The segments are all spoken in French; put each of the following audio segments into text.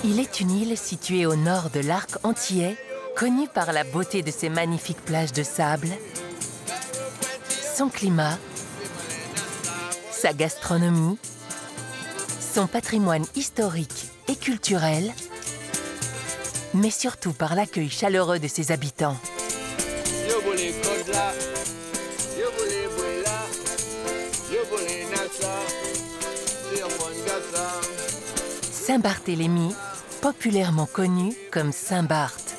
Il est une île située au nord de l'arc antillais, connue par la beauté de ses magnifiques plages de sable, son climat, sa gastronomie, son patrimoine historique et culturel, mais surtout par l'accueil chaleureux de ses habitants. Saint-Barthélemy, populairement connu comme Saint-Barth.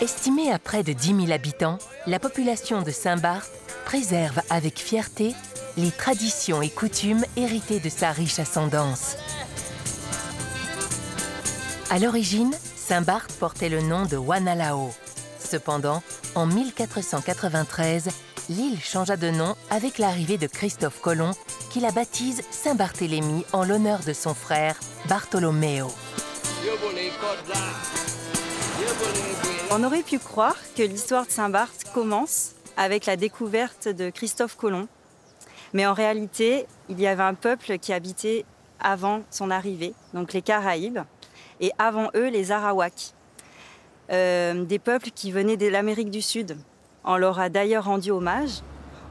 Estimée à près de 10 000 habitants, la population de Saint-Barth préserve avec fierté les traditions et coutumes héritées de sa riche ascendance. À l'origine, Saint-Barth portait le nom de Wanalao. Cependant, en 1493, l'île changea de nom avec l'arrivée de Christophe Colomb, qui la baptise Saint-Barthélemy en l'honneur de son frère Bartolomeo. On aurait pu croire que l'histoire de Saint-Barth commence avec la découverte de Christophe Colomb. Mais en réalité, il y avait un peuple qui habitait avant son arrivée, donc les Caraïbes, et avant eux, les Arawaks. Des peuples qui venaient de l'Amérique du Sud. On leur a d'ailleurs rendu hommage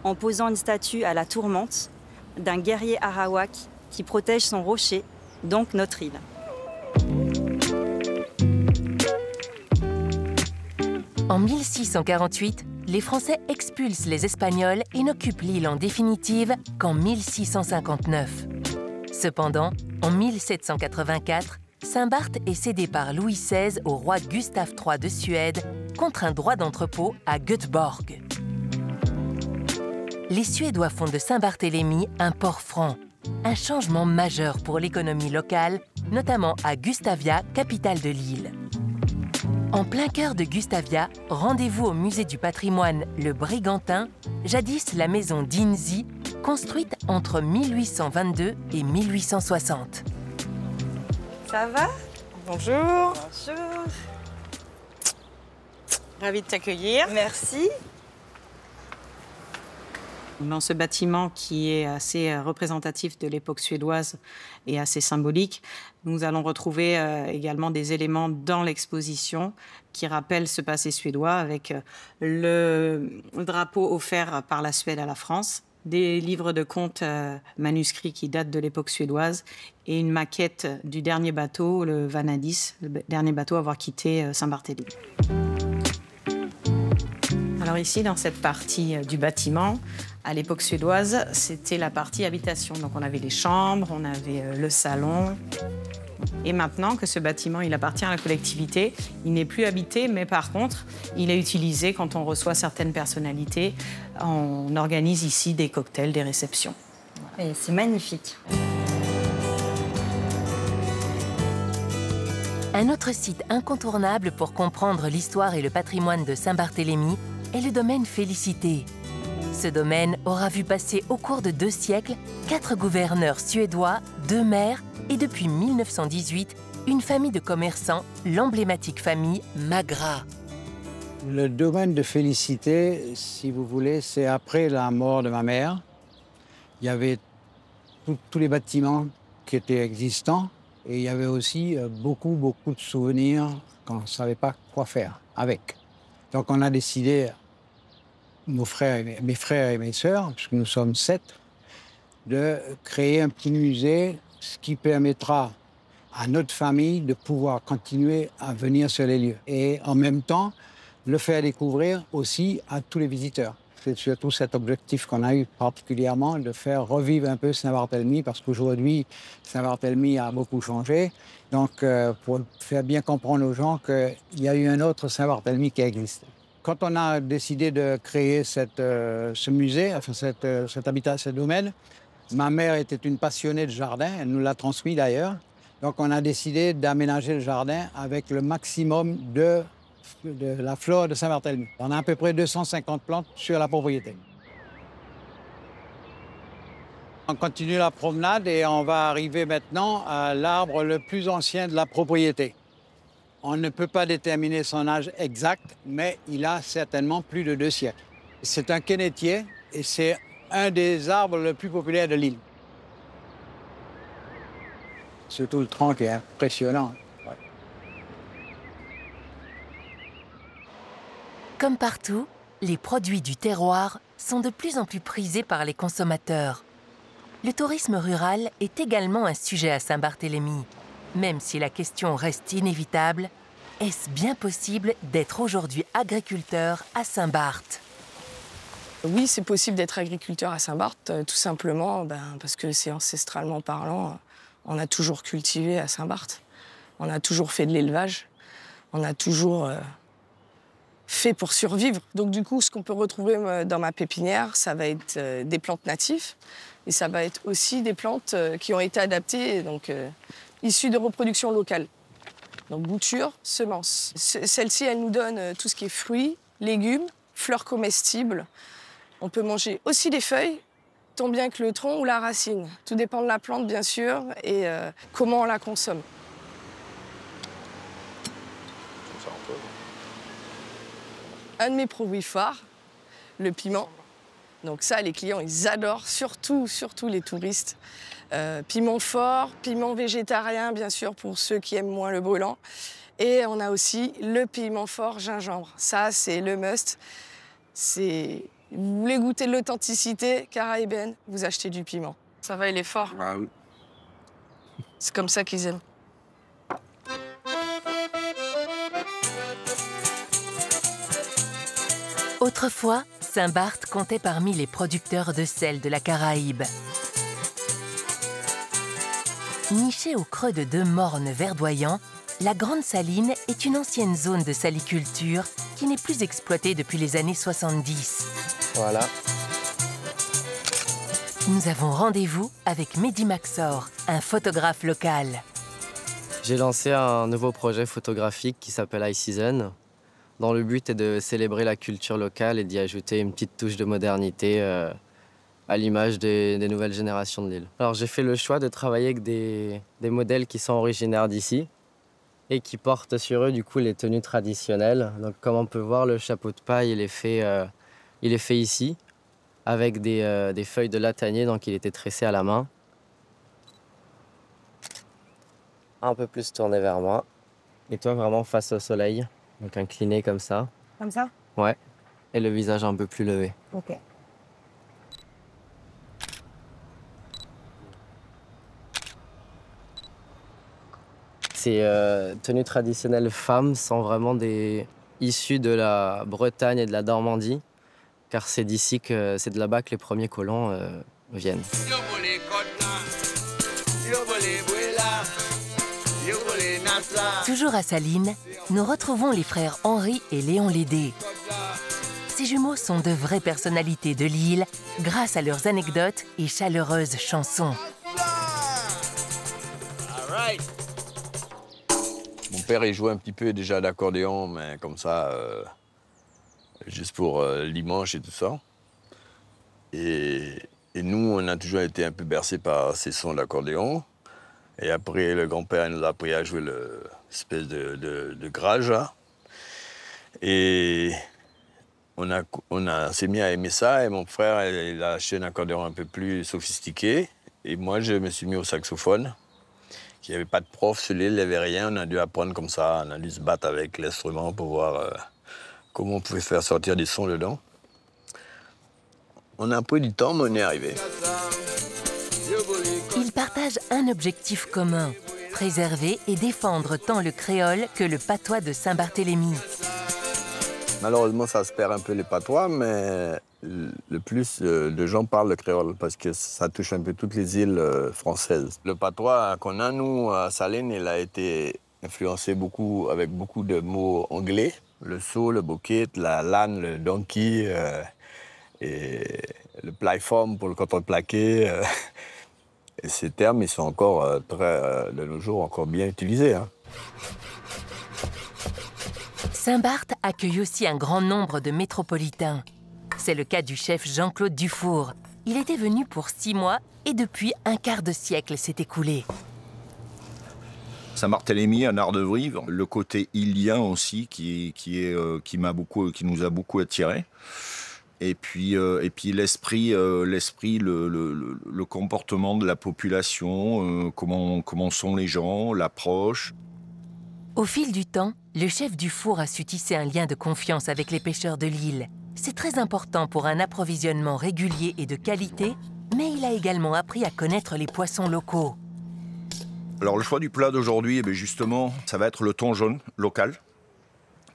en posant une statue à la tourmente d'un guerrier Arawak qui protège son rocher, donc notre île. En 1648, les Français expulsent les Espagnols et n'occupent l'île en définitive qu'en 1659. Cependant, en 1784, Saint-Barth est cédé par Louis XVI au roi Gustave III de Suède contre un droit d'entrepôt à Göteborg. Les Suédois font de Saint-Barthélemy un port franc, un changement majeur pour l'économie locale, notamment à Gustavia, capitale de l'île. En plein cœur de Gustavia, rendez-vous au musée du patrimoine Le Brigantin, jadis la maison d'Inzi, construite entre 1822 et 1860. Ça va? Bonjour. Bonjour. Ravie de t'accueillir. Merci. Dans ce bâtiment qui est assez représentatif de l'époque suédoise et assez symbolique, nous allons retrouver également des éléments dans l'exposition qui rappellent ce passé suédois avec le drapeau offert par la Suède à la France, des livres de contes manuscrits qui datent de l'époque suédoise et une maquette du dernier bateau, le Vanadis, le dernier bateau à avoir quitté Saint-Barthélemy. Alors ici, dans cette partie du bâtiment, à l'époque suédoise, c'était la partie habitation. Donc on avait les chambres, on avait le salon. Et maintenant que ce bâtiment il appartient à la collectivité, il n'est plus habité, mais par contre, il est utilisé quand on reçoit certaines personnalités. On organise ici des cocktails, des réceptions. Et c'est magnifique. Un autre site incontournable pour comprendre l'histoire et le patrimoine de Saint-Barthélemy est le domaine Félicité. Ce domaine aura vu passer au cours de 2 siècles 4 gouverneurs suédois, 2 maires et depuis 1918, une famille de commerçants, l'emblématique famille Magra. Le domaine de Félicité, si vous voulez, c'est après la mort de ma mère. Il y avait tous les bâtiments qui étaient existants et il y avait aussi beaucoup de souvenirs qu'on ne savait pas quoi faire avec. Donc on a décidé, mes frères et mes sœurs, puisque nous sommes 7, de créer un petit musée, ce qui permettra à notre famille de pouvoir continuer à venir sur les lieux. Et en même temps, le faire découvrir aussi à tous les visiteurs. C'est surtout cet objectif qu'on a eu particulièrement, de faire revivre un peu Saint-Barthélemy, parce qu'aujourd'hui, Saint-Barthélemy a beaucoup changé. Donc, pour faire bien comprendre aux gens qu'il y a eu un autre Saint-Barthélemy qui existe. Quand on a décidé de créer ce musée, enfin cet habitat, ce domaine, ma mère était une passionnée de jardin, elle nous l'a transmis d'ailleurs. Donc on a décidé d'aménager le jardin avec le maximum de la flore de Saint-Barthélemy. On a à peu près 250 plantes sur la propriété. On continue la promenade et on va arriver maintenant à l'arbre le plus ancien de la propriété. On ne peut pas déterminer son âge exact, mais il a certainement plus de 2 siècles. C'est un quénétier et c'est un des arbres les plus populaires de l'île. Surtout le tronc qui est impressionnant. Ouais. Comme partout, les produits du terroir sont de plus en plus prisés par les consommateurs. Le tourisme rural est également un sujet à Saint-Barthélemy. Même si la question reste inévitable, est-ce bien possible d'être aujourd'hui agriculteur à Saint-Barth? Oui, c'est possible d'être agriculteur à Saint-Barth, tout simplement parce que c'est ancestralement parlant. On a toujours cultivé à Saint-Barth. On a toujours fait de l'élevage. On a toujours fait pour survivre. Donc du coup, ce qu'on peut retrouver dans ma pépinière, ça va être des plantes natives. Et ça va être aussi des plantes qui ont été adaptées, donc issues de reproduction locale. Donc bouture, semences. Celle-ci, elle nous donne tout ce qui est fruits, légumes, fleurs comestibles. On peut manger aussi des feuilles, tant bien que le tronc ou la racine. Tout dépend de la plante, bien sûr, et comment on la consomme. Un de mes produits phares, le piment. Donc ça, les clients, ils adorent, surtout les touristes. Piment fort, piment végétarien, bien sûr, pour ceux qui aiment moins le brûlant. Et on a aussi le piment fort gingembre. Ça, c'est le must. Vous voulez goûter de l'authenticité caribéenne, vous achetez du piment. Ça va, il est fort. Ah oui. C'est comme ça qu'ils aiment. Autrefois, Saint-Barth comptait parmi les producteurs de sel de la Caraïbe. Nichée au creux de 2 mornes verdoyants, la Grande Saline est une ancienne zone de saliculture qui n'est plus exploitée depuis les années 70. Voilà. Nous avons rendez-vous avec Mehdi Maxor, un photographe local. J'ai lancé un nouveau projet photographique qui s'appelle High Season, dont le but est de célébrer la culture locale et d'y ajouter une petite touche de modernité à l'image des nouvelles générations de l'île. Alors j'ai fait le choix de travailler avec des modèles qui sont originaires d'ici et qui portent sur eux du coup les tenues traditionnelles. Donc comme on peut voir, le chapeau de paille il est fait ici avec des feuilles de latanier, donc il était tressé à la main. Un peu plus tourné vers moi. Et toi vraiment face au soleil, donc incliné comme ça. Comme ça? Ouais. Et le visage un peu plus levé. Ok. Ces tenues traditionnelles femmes sont vraiment issues de la Bretagne et de la Normandie, car c'est d'ici c'est de là-bas que les premiers colons viennent. Toujours à Saline, nous retrouvons les frères Henri et Léon Lédé. Ces jumeaux sont de vraies personnalités de l'île grâce à leurs anecdotes et chaleureuses chansons. Mon père, il jouait un petit peu déjà d'accordéon, mais comme ça, juste pour l'image et tout ça. Et nous, on a toujours été un peu bercés par ces sons d'accordéon. Et après, le grand-père nous a appris à jouer l'espèce de grage, là. Et on s'est mis à aimer ça. Et mon frère, il a acheté un accordéon un peu plus sophistiqué. Et moi, je me suis mis au saxophone. Il n'y avait pas de prof sur l'île, il n'y avait rien. On a dû apprendre comme ça. On a dû se battre avec l'instrument pour voir comment on pouvait faire sortir des sons dedans. On a pris du temps, mais on est arrivé. Ils partagent un objectif commun, préserver et défendre tant le créole que le patois de Saint-Barthélemy. Malheureusement, ça se perd un peu les patois, mais le plus de gens parlent le créole parce que ça touche un peu toutes les îles françaises. Le patois qu'on a, nous, à Saline, il a été influencé avec beaucoup de mots anglais. Le seau, le bucket, la lane, le donkey, et le plyform pour le contreplaqué. Et ces termes, ils sont encore, de nos jours, encore bien utilisés. Hein. Saint-Barth accueille aussi un grand nombre de métropolitains. C'est le cas du chef Jean-Claude Dufour. Il était venu pour 6 mois Et depuis un quart de siècle s'est écoulé. Saint-Barthélemy à Ardevry, le côté ilien aussi qui nous a beaucoup attirés. Et puis l'esprit, le comportement de la population, comment sont les gens, l'approche. Au fil du temps, le chef du four a su tisser un lien de confiance avec les pêcheurs de l'île. C'est très important pour un approvisionnement régulier et de qualité, mais il a également appris à connaître les poissons locaux. Alors le choix du plat d'aujourd'hui, justement, ça va être le thon jaune local,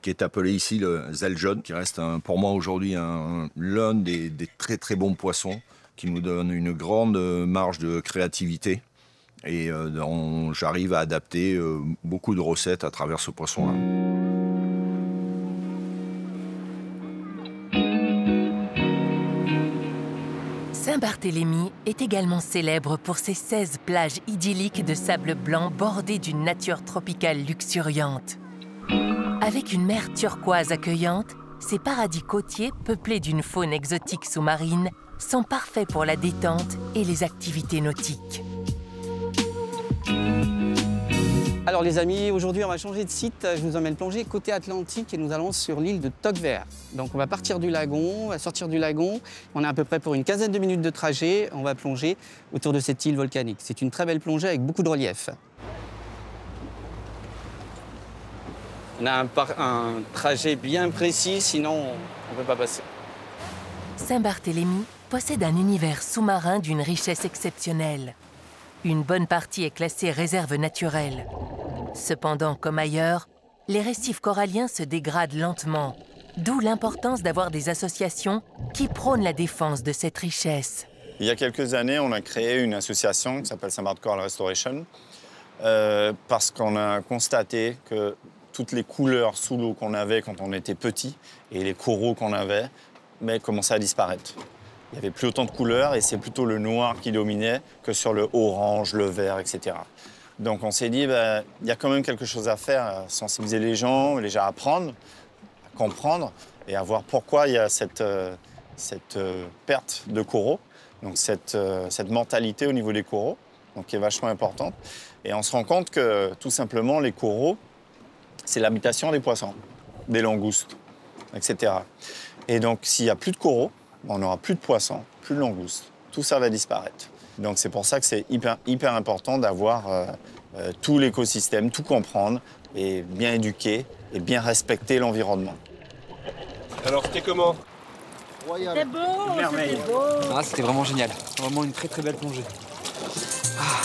qui est appelé ici le zèle jaune, qui reste pour moi aujourd'hui l'un des très très bons poissons, qui nous donne une grande marge de créativité. Et j'arrive à adapter beaucoup de recettes à travers ce poisson-là. Saint-Barthélemy est également célèbre pour ses 16 plages idylliques de sable blanc bordées d'une nature tropicale luxuriante. Avec une mer turquoise accueillante, ces paradis côtiers, peuplés d'une faune exotique sous-marine, sont parfaits pour la détente et les activités nautiques. Alors les amis, aujourd'hui on va changer de site. Je vous emmène plonger côté Atlantique et nous allons sur l'île de Tocquevert. Donc on va partir du lagon, on va sortir du lagon. On est à peu près pour une quinzaine de minutes de trajet. On va plonger autour de cette île volcanique. C'est une très belle plongée avec beaucoup de relief. On a un trajet bien précis, sinon on ne peut pas passer. Saint-Barthélemy possède un univers sous-marin d'une richesse exceptionnelle. Une bonne partie est classée réserve naturelle. Cependant, comme ailleurs, les récifs coralliens se dégradent lentement, d'où l'importance d'avoir des associations qui prônent la défense de cette richesse. Il y a quelques années, on a créé une association qui s'appelle Saint-Barth Coral Restoration parce qu'on a constaté que toutes les couleurs sous l'eau qu'on avait quand on était petit et les coraux qu'on avait commençaient à disparaître. Il n'y avait plus autant de couleurs et c'est plutôt le noir qui dominait que sur le orange, le vert, etc. Donc on s'est dit, il y a quand même quelque chose à faire, à sensibiliser les gens, à apprendre, à comprendre et à voir pourquoi il y a cette perte de coraux, donc cette mentalité au niveau des coraux, donc qui est vachement importante. Et on se rend compte que tout simplement les coraux, c'est l'habitation des poissons, des langoustes, etc. Et donc s'il n'y a plus de coraux, on n'aura plus de poissons, plus de langoustes. Tout ça va disparaître. Donc c'est pour ça que c'est hyper important d'avoir tout l'écosystème, tout comprendre et bien éduquer et bien respecter l'environnement. Alors c'était comment? C'était beau, merveille. C'était beau. Ah, c'était vraiment génial. Vraiment une très très belle plongée. Ah.